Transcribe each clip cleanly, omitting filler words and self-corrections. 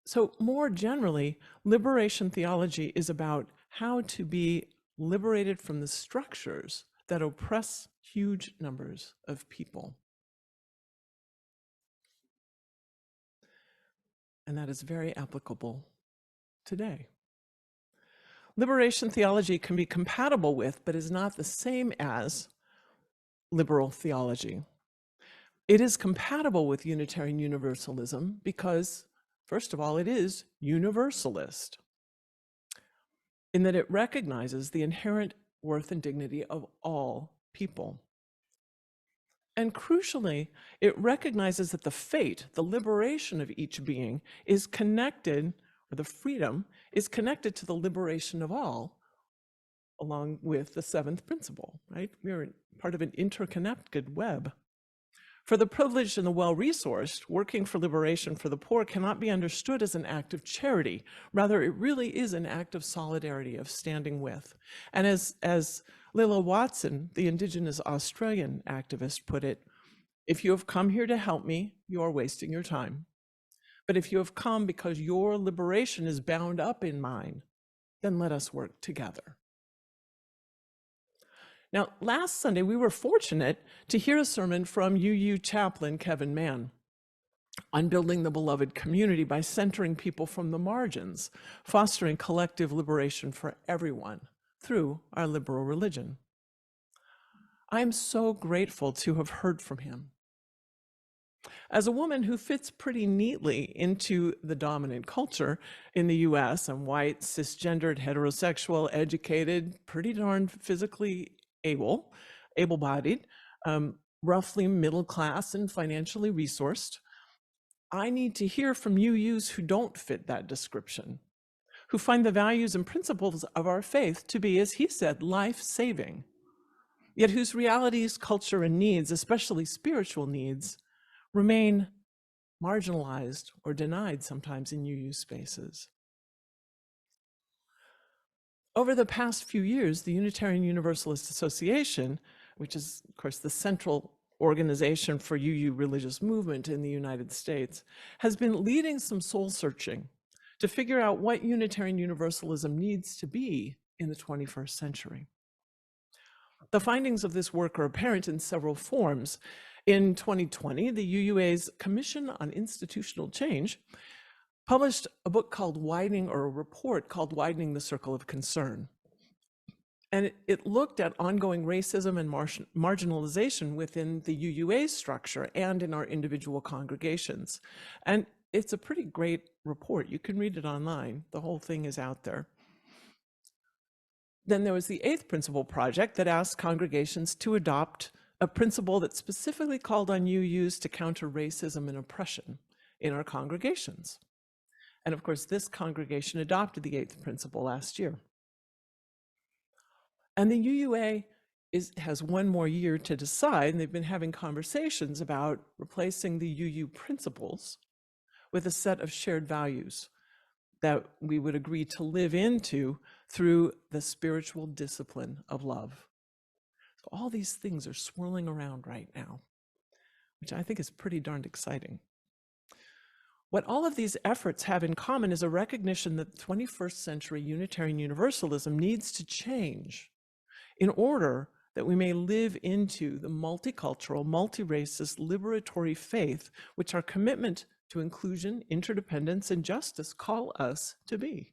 So more generally, liberation theology is about how to be liberated from the structures that oppress huge numbers of people. And that is very applicable today. Liberation theology can be compatible with, but is not the same as, liberal theology. It is compatible with Unitarian Universalism because, first of all, it is universalist in that it recognizes the inherent worth and dignity of all people. And crucially, it recognizes that the fate, the liberation of each being is connected, or the freedom is connected to the liberation of all, along with the seventh principle, right? We're part of an interconnected web. For the privileged and the well-resourced, working for liberation for the poor cannot be understood as an act of charity. Rather, it really is an act of solidarity, of standing with. And as Lila Watson, the Indigenous Australian activist, put it, if you have come here to help me, you are wasting your time. But if you have come because your liberation is bound up in mine, then let us work together. Now, last Sunday, we were fortunate to hear a sermon from UU chaplain Kevin Mann on building the beloved community by centering people from the margins, fostering collective liberation for everyone through our liberal religion. I am so grateful to have heard from him. As a woman who fits pretty neatly into the dominant culture in the US, I'm white, cisgendered, heterosexual, educated, pretty darn physically able-bodied, roughly middle class and financially resourced. I need to hear from UUs who don't fit that description, who find the values and principles of our faith to be, as he said, life-saving, yet whose realities, culture, and needs, especially spiritual needs, remain marginalized or denied sometimes in UU spaces. Over the past few years, the Unitarian Universalist Association, which is, of course, the central organization for UU religious movement in the United States, has been leading some soul searching to figure out what Unitarian Universalism needs to be in the 21st century. The findings of this work are apparent in several forms. In 2020, the UUA's Commission on Institutional Change published a book called Widening, or a report called Widening the Circle of Concern. And it looked at ongoing racism and marginalization within the UUA structure and in our individual congregations. And it's a pretty great report. You can read it online. The whole thing is out there. Then there was the Eighth Principle Project that asked congregations to adopt a principle that specifically called on UUs to counter racism and oppression in our congregations. And of course, this congregation adopted the Eighth Principle last year. And the UUA has one more year to decide, and they've been having conversations about replacing the UU principles with a set of shared values that we would agree to live into through the spiritual discipline of love. So all these things are swirling around right now, which I think is pretty darned exciting. What all of these efforts have in common is a recognition that 21st century Unitarian Universalism needs to change in order that we may live into the multicultural, multi-racist, liberatory faith which our commitment to inclusion, interdependence, and justice call us to be.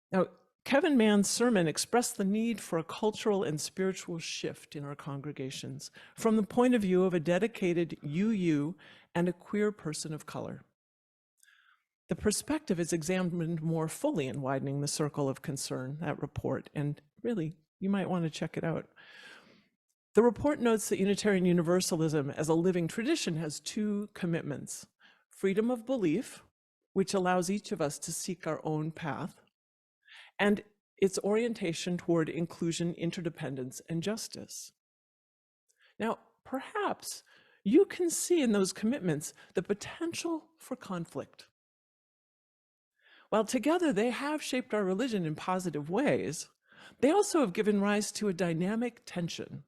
Now, Kevin Mann's sermon expressed the need for a cultural and spiritual shift in our congregations from the point of view of a dedicated UU and a queer person of color. The perspective is examined more fully in Widening the Circle of Concern, that report, and really, you might want to check it out. The report notes that Unitarian Universalism as a living tradition has two commitments: freedom of belief, which allows each of us to seek our own path, and its orientation toward inclusion, interdependence, and justice. Now, perhaps you can see in those commitments the potential for conflict. While together they have shaped our religion in positive ways, they also have given rise to a dynamic tension.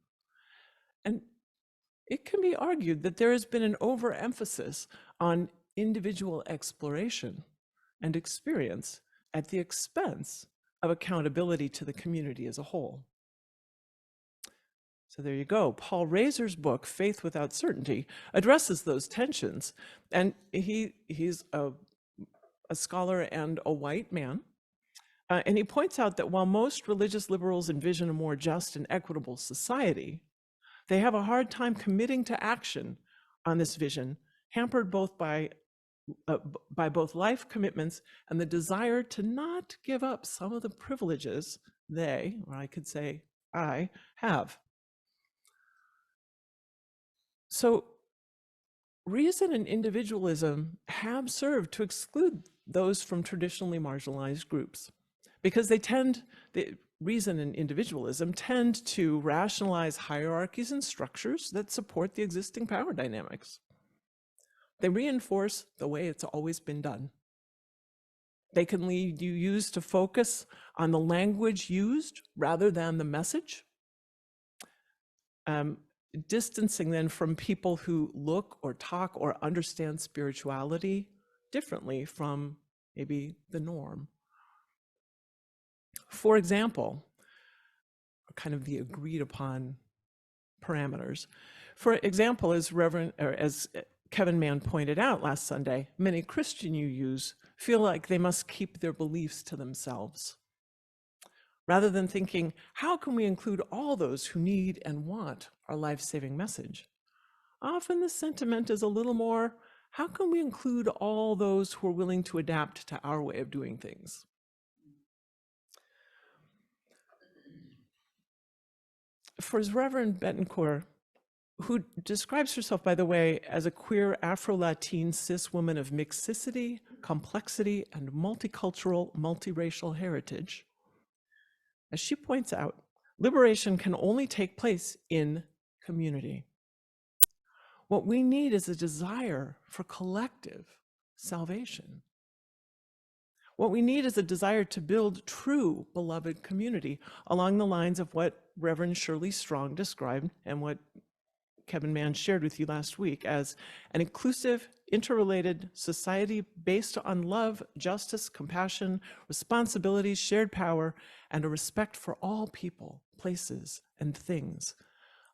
And it can be argued that there has been an overemphasis on individual exploration and experience at the expense of accountability to the community as a whole. So there you go. Paul Razor's book, Faith Without Certainty, addresses those tensions. And he's a scholar and a white man. And he points out that while most religious liberals envision a more just and equitable society, they have a hard time committing to action on this vision, hampered both by both life commitments and the desire to not give up some of the privileges they, or I could say I, have. So reason and individualism have served to exclude those from traditionally marginalized groups, because reason and individualism tend to rationalize hierarchies and structures that support the existing power dynamics. They reinforce the way it's always been done. They can lead you to focus on the language used rather than the message, distancing then from people who look or talk or understand spirituality differently from maybe the norm. For example, kind of the agreed upon parameters. For example, as Kevin Mann pointed out last Sunday, many Christian UUs feel like they must keep their beliefs to themselves, rather than thinking, how can we include all those who need and want our life-saving message? Often the sentiment is a little more, how can we include all those who are willing to adapt to our way of doing things? For Reverend Betancourt, who describes herself, by the way, as a queer Afro-Latin cis woman of mixicity, complexity, and multicultural, multiracial heritage, as she points out, liberation can only take place in community. What we need is a desire for collective salvation. What we need is a desire to build true beloved community along the lines of what Reverend Shirley Strong described and what Kevin Mann shared with you last week as an inclusive, interrelated society based on love, justice, compassion, responsibility, shared power, and a respect for all people, places, and things.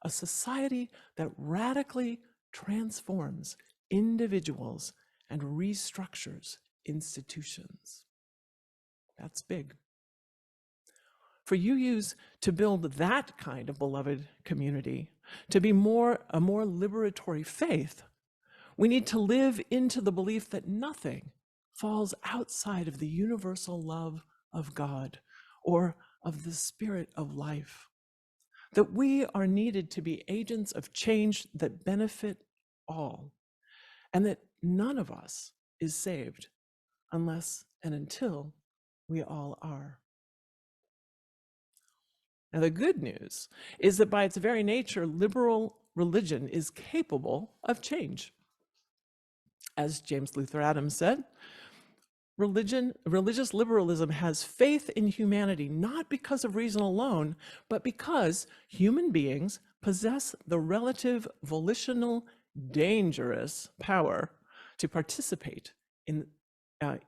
A society that radically transforms individuals and restructures institutions. That's big. For UUs to build that kind of beloved community, to be a more liberatory faith, we need to live into the belief that nothing falls outside of the universal love of God or of the spirit of life, that we are needed to be agents of change that benefit all, and that none of us is saved unless and until we all are. Now, the good news is that by its very nature, liberal religion is capable of change. As James Luther Adams said, religious liberalism has faith in humanity, not because of reason alone, but because human beings possess the relative volitional, dangerous power to participate in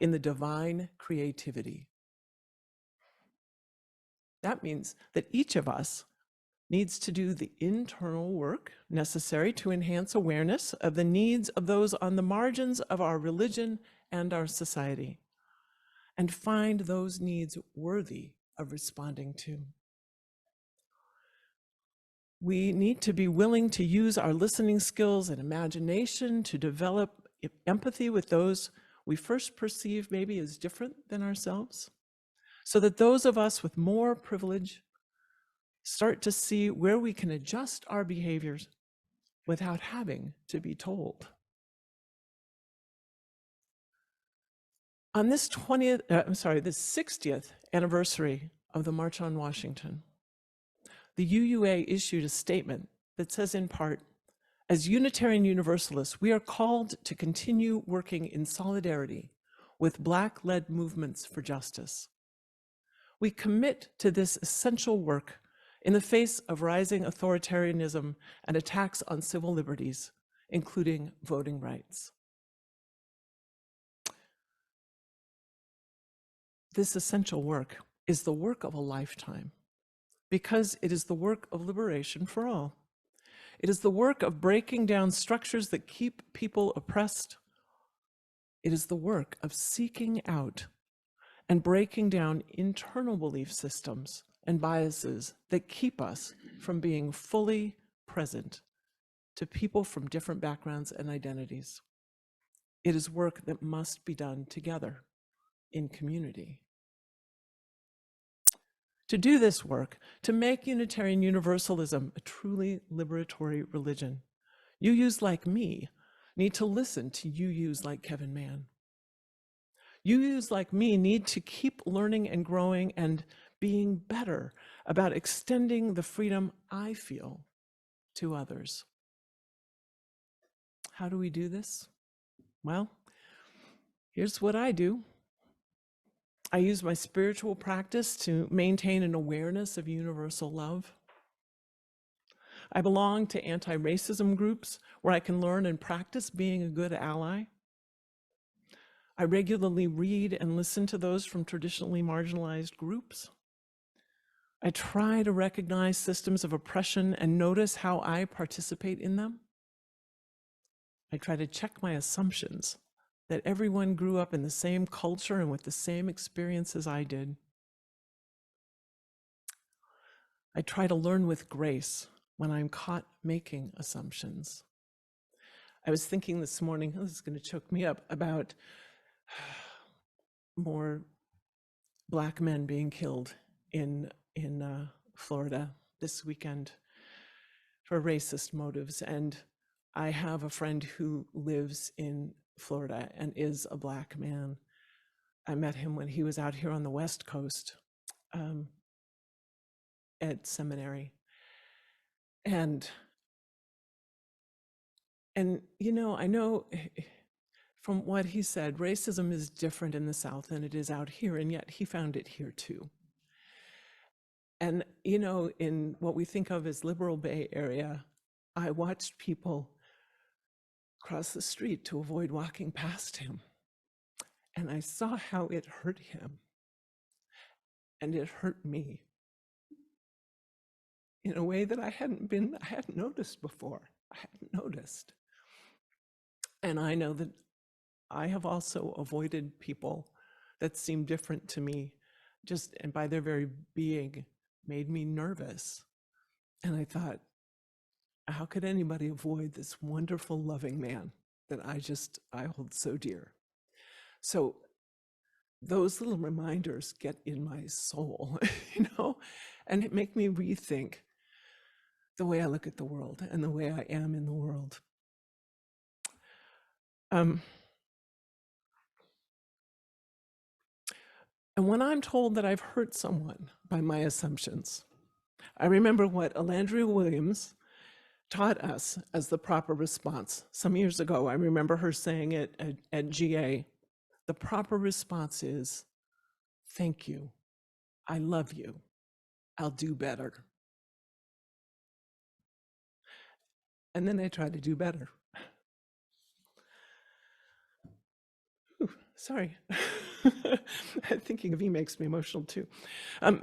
the divine creativity. That means that each of us needs to do the internal work necessary to enhance awareness of the needs of those on the margins of our religion and our society, and find those needs worthy of responding to. We need to be willing to use our listening skills and imagination to develop empathy with those we first perceive maybe as different than ourselves, so that those of us with more privilege start to see where we can adjust our behaviors without having to be told. On this 60th anniversary of the March on Washington, the UUA issued a statement that says in part, as Unitarian Universalists, we are called to continue working in solidarity with Black-led movements for justice. We commit to this essential work in the face of rising authoritarianism and attacks on civil liberties, including voting rights. This essential work is the work of a lifetime because it is the work of liberation for all. It is the work of breaking down structures that keep people oppressed. It is the work of seeking out and breaking down internal belief systems and biases that keep us from being fully present to people from different backgrounds and identities. It is work that must be done together in community. To do this work, to make Unitarian Universalism a truly liberatory religion, UUs like me need to listen to UUs like Kevin Mann. UUs like me need to keep learning and growing and being better about extending the freedom I feel to others. How do we do this? Well, here's what I do. I use my spiritual practice to maintain an awareness of universal love. I belong to anti-racism groups where I can learn and practice being a good ally. I regularly read and listen to those from traditionally marginalized groups. I try to recognize systems of oppression and notice how I participate in them. I try to check my assumptions that everyone grew up in the same culture and with the same experiences I did. I try to learn with grace when I'm caught making assumptions. I was thinking this morning, this is going to choke me up, about more Black men being killed in Florida this weekend for racist motives. And I have a friend who lives in Florida and is a Black man. I met him when he was out here on the West Coast at seminary. And you know, I know from what he said, racism is different in the South than it is out here, and yet he found it here too. And, you know, in what we think of as liberal Bay Area, I watched people cross the street to avoid walking past him. And I saw how it hurt him. And it hurt me in a way that I hadn't noticed before. I hadn't noticed. And I know that I have also avoided people that seem different to me, just and by their very being made me nervous. And I thought, how could anybody avoid this wonderful, loving man that I hold so dear? So those little reminders get in my soul, you know, and it make me rethink the way I look at the world and the way I am in the world. And when I'm told that I've hurt someone by my assumptions, I remember what Alandria Williams taught us as the proper response. Some years ago, I remember her saying it at GA. The proper response is, thank you, I love you, I'll do better. And then I try to do better. Ooh, sorry. Thinking of you makes me emotional too.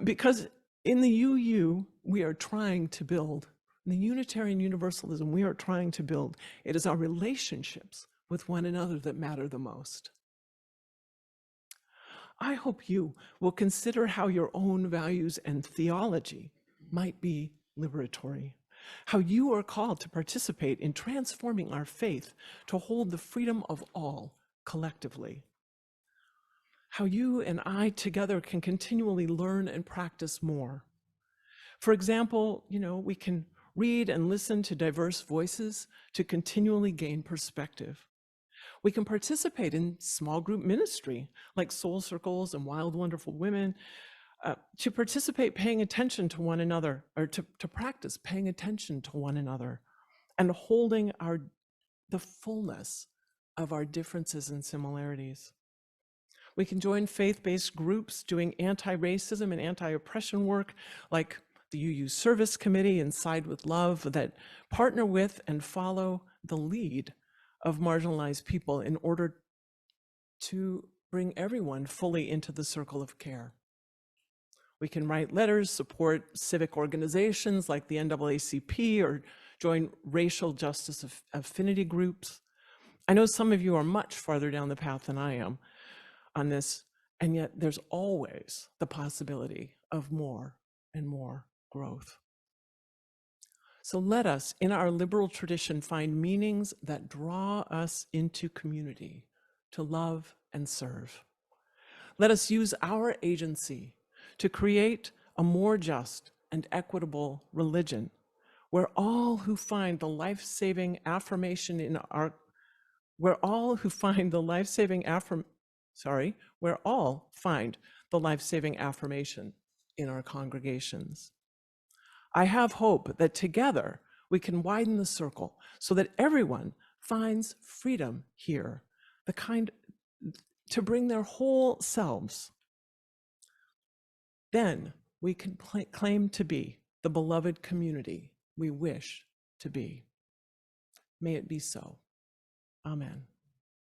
Because in the UU, we are trying to build, in the Unitarian Universalism, we are trying to build, it is our relationships with one another that matter the most. I hope you will consider how your own values and theology might be liberatory, how you are called to participate in transforming our faith to hold the freedom of all collectively, how you and I together can continually learn and practice more. For example, you know, we can read and listen to diverse voices to continually gain perspective. We can participate in small group ministry like Soul Circles and Wild Wonderful Women, to participate paying attention to one another, or to practice paying attention to one another and holding the fullness of our differences and similarities. We can join faith-based groups doing anti-racism and anti-oppression work like the UU Service Committee and Side with Love that partner with and follow the lead of marginalized people in order to bring everyone fully into the circle of care. We can write letters, support civic organizations like the NAACP, or join racial justice affinity groups. I know some of you are much farther down the path than I am on this, and yet there's always the possibility of more and more growth. So let us, in our liberal tradition, find meanings that draw us into community to love and serve. Let us use our agency to create a more just and equitable religion where all who find the life-saving affirmation in our where all find the life-saving affirmation in our congregations. I have hope that together we can widen the circle so that everyone finds freedom here, the kind to bring their whole selves. Then we can claim to be the beloved community we wish to be. May it be so. Amen.